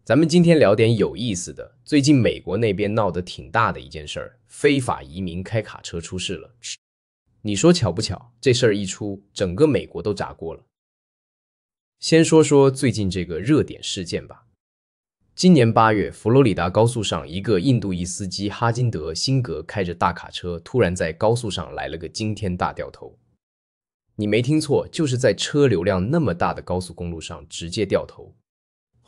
咱們今天聊點有意思的。最近美國那邊鬧得挺大的一件事兒，非法移民開卡車出事了。你說巧不巧？這事兒一出，整個美國都炸鍋了。先說說最近這個熱點事件吧。今年8月，佛羅里達高速上，一個印度裔司機哈金德·辛格開着大卡車，突然在高速上來了個驚天大掉頭。你沒聽錯，就是在車流量那麼大的高速公路上直接掉頭。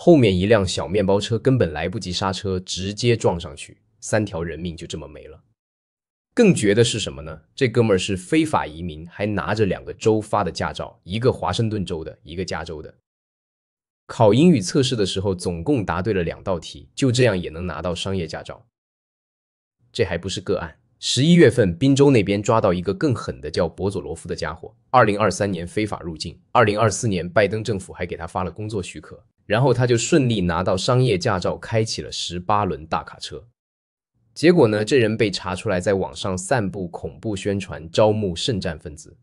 後面一輛小面包車根本來不及剎車，直接撞上去，3條人命就這麼沒了。更絕的是什麼呢？這哥們兒是非法移民，還拿着2個州發的駕照，一個華盛頓州的，一個加州的。考英語測試的時候，总共答對了2道題，就這樣也能拿到商業駕照。這還不是個案。11月份，賓州那邊抓到一個更狠的，叫博佐羅夫的家伙。2023年非法入境，2024年拜登政府還給他發了工作許可，然後他就順利拿到商業駕照，開啟了18輪大卡車。結果呢，這人被查出來在網上散布恐怖宣傳，招募聖戰分子。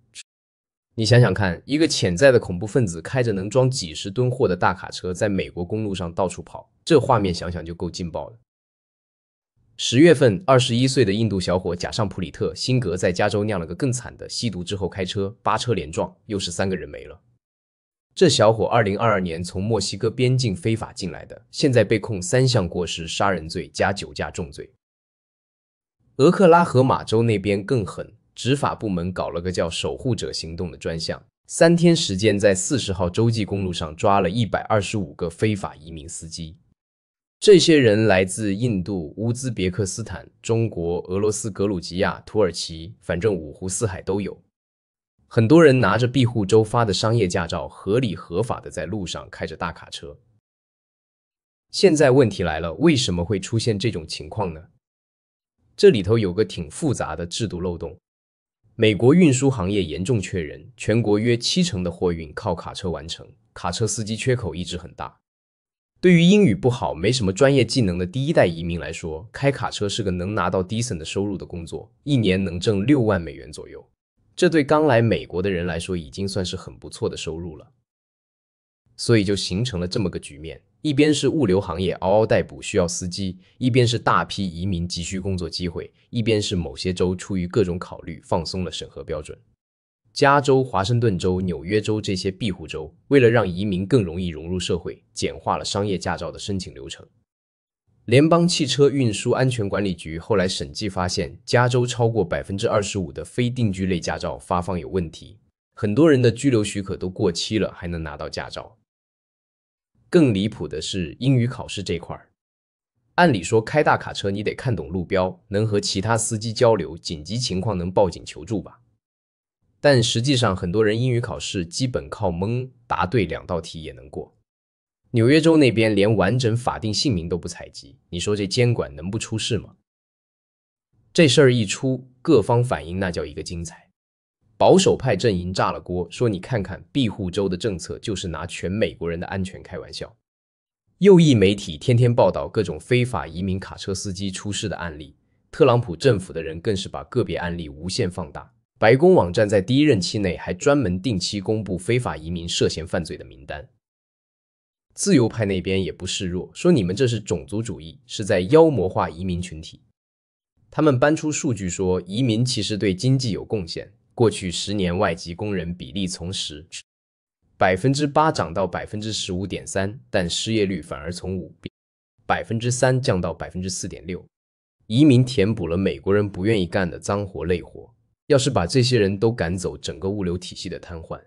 你想想看，一個潛在的恐怖分子開着能裝幾十噸貨的大卡車，在美国公路上到處跑，這畫面想想就夠勁爆了。10月份，21歲的印度小伙賈尚普里特·辛格在加州釀了個更慘的，吸毒之後開車，8車連撞，又是3個人沒了。這小伙2022年從墨西哥邊境非法進來的，現在被控3項過失殺人罪加酒駕重罪。俄克拉荷馬州那邊更狠，執法部門搞了個叫守護者行動的專項，3天時間在40號洲際公路上抓了125個非法移民司機。這些人來自印度、烏茲別克斯坦、中國、俄羅斯、格魯吉亞、土耳其，反正五湖四海都有。很多人拿着庇護州發的商業駕照，合理合法的在路上開着大卡車。現在問題來了，為什麼會出現這種情況呢？這裡頭有個挺複雜的制度漏洞。美國運輸行業嚴重缺人，全國約70%的貨運靠卡車完成，卡車司机缺口一直很大。對於英語不好、沒什麼專業技能的第一代移民來說，開卡車是個能拿到 decent 的收入的工作，一年能掙6萬美元左右。這對剛來美國的人來說已經算是很不錯的收入了。所以就形成了這麼個局面，一邊是物流行業嗷嗷待哺需要司機，一邊是大批移民急需工作機會，一邊是某些州出於各種考慮放鬆了審核標準。加州、華盛頓州、紐約州這些庇護州，為了讓移民更容易融入社會，簡化了商業駕照的申請流程。聯邦汽車運輸安全管理局後來審計發現，加州超過 25% 的非定居類駕照發放有問題，很多人的居留許可都過期了，還能拿到駕照。更離譜的是英語考試這塊。按理說開大卡車你得看懂路標，能和其他司機交流，緊急情況能報警求助吧。但實際上很多人英語考試基本靠蒙，答對2道題也能過。紐約州那邊連完整法定姓名都不採集，你說這監管能不出事嗎？這事兒一出，各方反應那叫一個精彩。保守派陣營炸了鍋，說你看看庇護州的政策就是拿全美國人的安全開玩笑。右翼媒體天天報道各種非法移民卡車司機出事的案例，特朗普政府的人更是把個別案例無限放大。白宮網站在第1任期內還專門定期公布非法移民涉嫌犯罪的名單。自由派那邊也不示弱，說你們這是種族主義，是在妖魔化移民群體。他們搬出數據說，移民其實對經濟有貢獻，過去10年外籍工人比例從8%漲到 15.3%， 但失業率反而從3%降到 4.6%。移民填補了美國人不願意幹的髒活累活。要是把這些人都趕走，整個物流體系的癱瘓。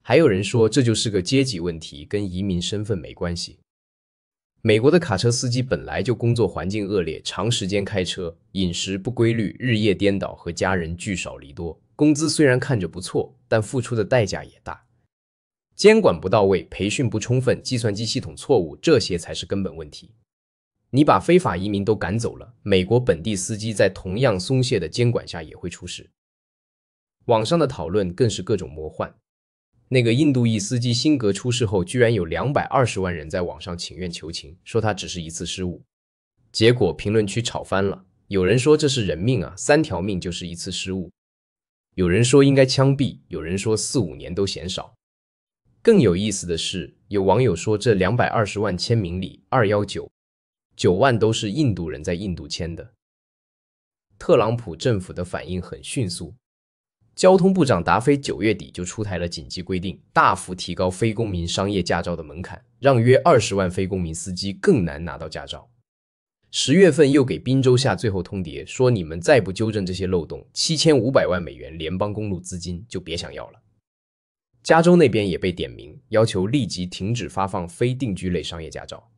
還有人說這就是個階級問題，跟移民身份沒關係。美國的卡車司機本來就工作環境惡劣，長時間開車，飲食不規律，日夜顛倒，和家人聚少離多，工資雖然看着不錯，但付出的代價也大。監管不到位，培訓不充分，計算機系統錯誤，這些才是根本問題。你把非法移民都趕走了，美國本地司機在同樣鬆懈的監管下也會出事。網上的討論更是各種魔幻。那個印度裔司機辛格出事後，居然有220萬人在網上請願求情，說他只是一次失誤。結果評論區吵翻了，有人說這是人命啊，3條命就是一次失誤。有人說應該槍斃，有人說4-5年都嫌少。更有意思的是，有網友說，這220萬簽名裡219萬都是印度人在印度簽的。特朗普政府的反應很迅速，交通部長達菲9月底就出台了緊急規定，大幅提高非公民商業駕照的門檻，讓約20萬非公民司機更難拿到駕照。10月份又給賓州下最後通牒，說你們再不糾正這些漏洞，7500萬美元聯邦公路資金就別想要了。加州那邊也被點名，要求立即停止發放非定居類商業駕照。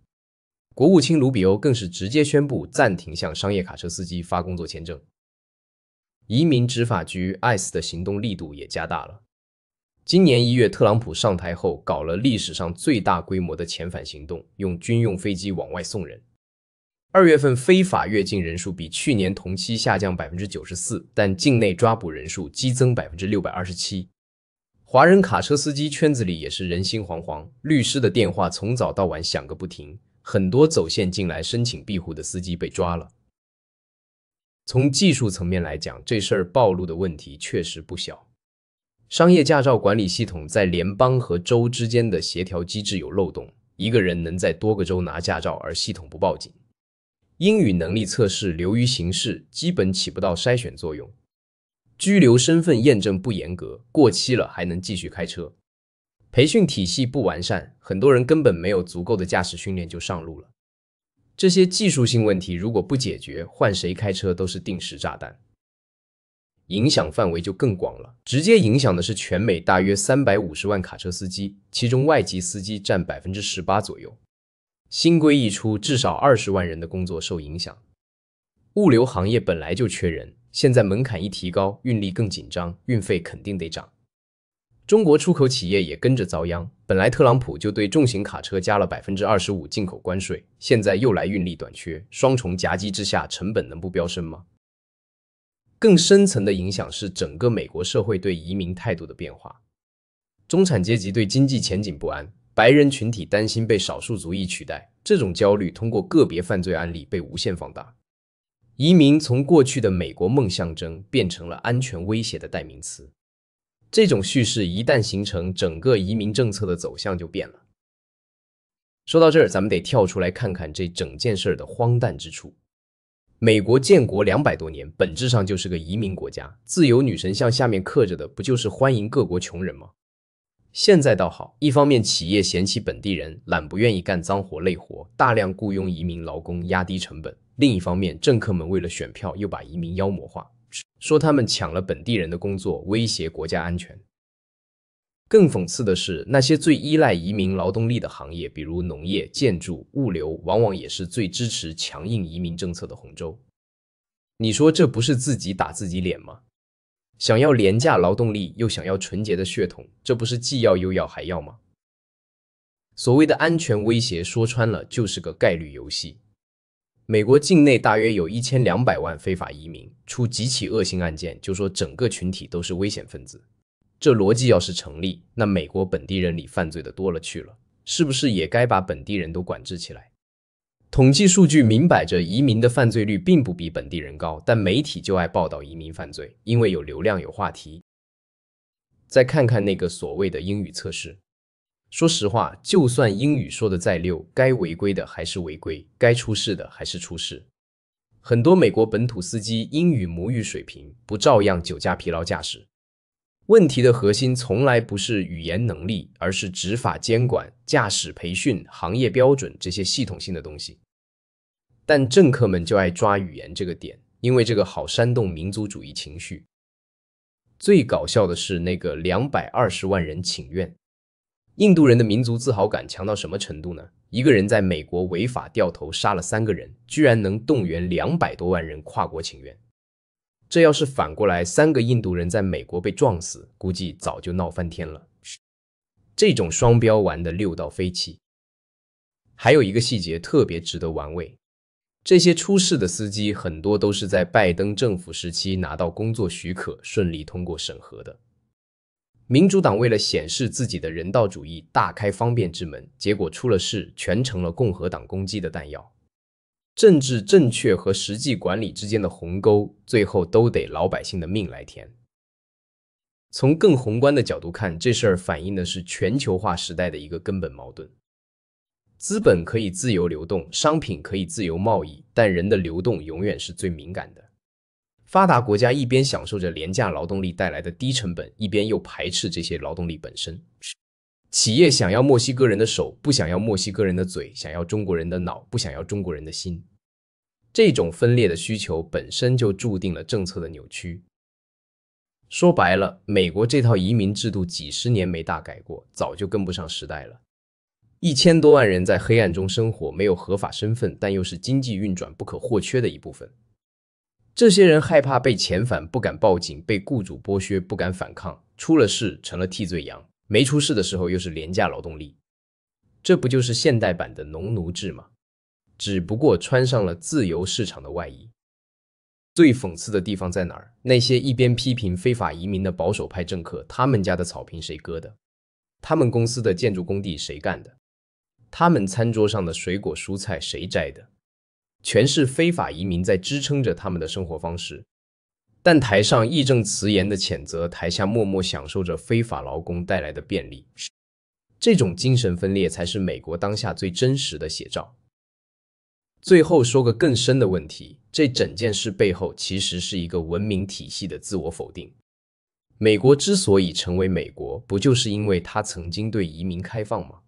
國務卿盧比歐更是直接宣布暫停向商業卡車司機發工作簽證。移民執法局 ICE 的行動力度也加大了。今年1月，特朗普上台後搞了歷史上最大規模的遣返行動，用軍用飛機往外送人。2月份非法越境人數比去年同期下降 94%， 但境內抓捕人數激增 627%。華人卡車司機圈子裡也是人心惶惶，律師的電話從早到晚響個不停，很多走線進來申請庇護的司機被抓了。從技術層面來講，這事兒暴露的問題確實不小。商業駕照管理系統在聯邦和州之間的協調機制有漏洞，一個人能在多個州拿駕照而系統不報警。英語能力測試流於形式，基本起不到篩選作用。居留身份驗證不嚴格，過期了還能繼續開車。培訓體系不完善，很多人根本沒有足夠的駕駛訓練就上路了。這些技術性問題如果不解決，換誰開車都是定時炸彈。影響範圍就更廣了，直接影響的是全美大約350萬卡車司機，其中外籍司機佔 18% 左右。新規一出，至少20萬人的工作受影響。物流行業本來就缺人，現在門檻一提高，運力更緊張，運費肯定得漲。中國出口企業也跟着遭殃，本來特朗普就對重型卡車加了 25% 进口關稅，現在又來運力短缺，雙重夾擊之下，成本能不飆升嗎？更深層的影響是整個美國社會對移民態度的變化。中產階級對經濟前景不安，白人群體擔心被少數族裔取代，這種焦慮通過個別犯罪案例被無限放大。移民從過去的美國夢象徵變成了安全威脅的代名詞。這種敘事一旦形成，整個移民政策的走向就變了。說到這兒，咱們得跳出來看看這整件事的荒誕之處。美國建國200多年，本質上就是個移民國家，自由女神像下面刻着的不就是歡迎各國窮人嗎？現在倒好，一方面企業嫌棄本地人，懶不願意幹髒活累活，大量僱傭移民勞工壓低成本；另一方面，政客們為了選票又把移民妖魔化，說他們搶了本地人的工作，威脅國家安全。更諷刺的是，那些最依賴移民勞動力的行業，比如農業、建築、物流，往往也是最支持強硬移民政策的紅州。你說這不是自己打自己臉嗎？想要廉價勞動力，又想要純潔的血統，這不是既要又要還要嗎？所謂的安全威脅，說穿了就是個概率遊戲。美國境內大約有1200萬非法移民，出幾起惡性案件，就說整個群體都是危險分子。這邏輯要是成立，那美國本地人裡犯罪的多了去了，是不是也該把本地人都管制起来？統計數據明擺着移民的犯罪率並不比本地人高，但媒體就愛報道移民犯罪，因為有流量有話題。再看看那個所謂的英語測試，說實話，就算英語說的再溜，該違規的還是違規，該出事的還是出事。很多美國本土司機英語母語水平不照樣酒駕疲勞駕駛。問題的核心從來不是語言能力，而是執法監管、駕駛培訓、行業標準這些系統性的東西。但政客們就愛抓語言這個點，因為這個好煽動民族主義情緒。最搞笑的是那個220萬人請願。印度人的民族自豪感強到什麼程度呢？一個人在美國違法掉頭殺了3個人，居然能動員200多萬人跨國請願。這要是反過來，3個印度人在美國被撞死，估計早就鬧翻天了。這種雙標玩得溜到飛起。還有一個細節特別值得玩味，這些出事的司機很多都是在拜登政府時期拿到工作許可，順利通過審核的。民主黨為了顯示自己的人道主義，大開方便之門，結果出了事，全成了共和黨攻擊的彈藥。政治正確和實際管理之間的鴻溝，最後都得老百姓的命來填。從更宏觀的角度看，這事兒反映的是全球化時代的一個根本矛盾。資本可以自由流動，商品可以自由貿易，但人的流動永遠是最敏感的。發達國家一邊享受着廉價勞動力帶來的低成本，一邊又排斥這些勞動力本身。企業想要墨西哥人的手，不想要墨西哥人的嘴；想要中國人的腦，不想要中國人的心。這種分裂的需求本身就注定了政策的扭曲。說白了，美國這套移民制度幾十年沒大改過，早就跟不上時代了。1000多萬人在黑暗中生活，沒有合法身份，但又是經濟運轉不可或缺的一部分。這些人害怕被遣返，不敢報警；被雇主剝削，不敢反抗；出了事成了替罪羊；沒出事的時候又是廉價勞動力。這不就是現代版的農奴制嗎？只不過穿上了自由市場的外衣。最諷刺的地方在哪兒？那些一邊批評非法移民的保守派政客，他們家的草坪誰割的？他們公司的建築工地誰幹的？他們餐桌上的水果蔬菜誰摘的？全是非法移民在支撐着他們的生活方式。但台上義正辭嚴的譴責，台下默默享受着非法勞工帶來的便利。這種精神分裂才是美國當下最真實的寫照。最後說個更深的問題，這整件事背後其實是一個文明體系的自我否定。美國之所以成為美國，不就是因為它曾經對移民開放嗎？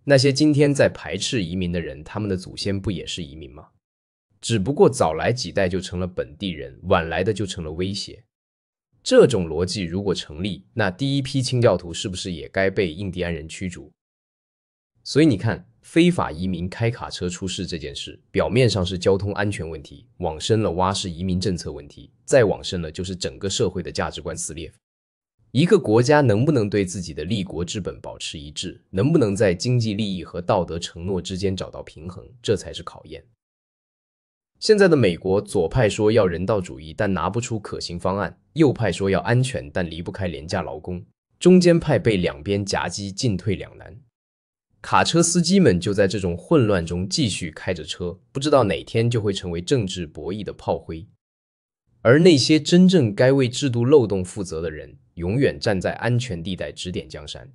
那些今天在排斥移民的人，他們的祖先不也是移民嗎？只不過早來幾代就成了本地人，晚來的就成了威脅。這種邏輯如果成立，那第一批清教徒是不是也該被印第安人驅逐？所以你看，非法移民開卡車出事這件事，表面上是交通安全問題，往深了挖是移民政策問題，再往深了就是整個社會的價值觀撕裂。一個國家能不能對自己的立國之本保持一致，能不能在經濟利益和道德承諾之間找到平衡，這才是考驗。現在的美國，左派說要人道主義，但拿不出可行方案；右派說要安全，但離不開廉價勞工；中間派被兩邊夾擊，進退兩難。卡車司機們就在這種混亂中繼續開着車，不知道哪天就會成為政治博弈的炮灰。而那些真正該為制度漏洞負責的人，永遠站在安全地帶指點江山。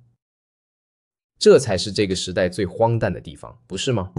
這才是這個時代最荒誕的地方，不是嗎？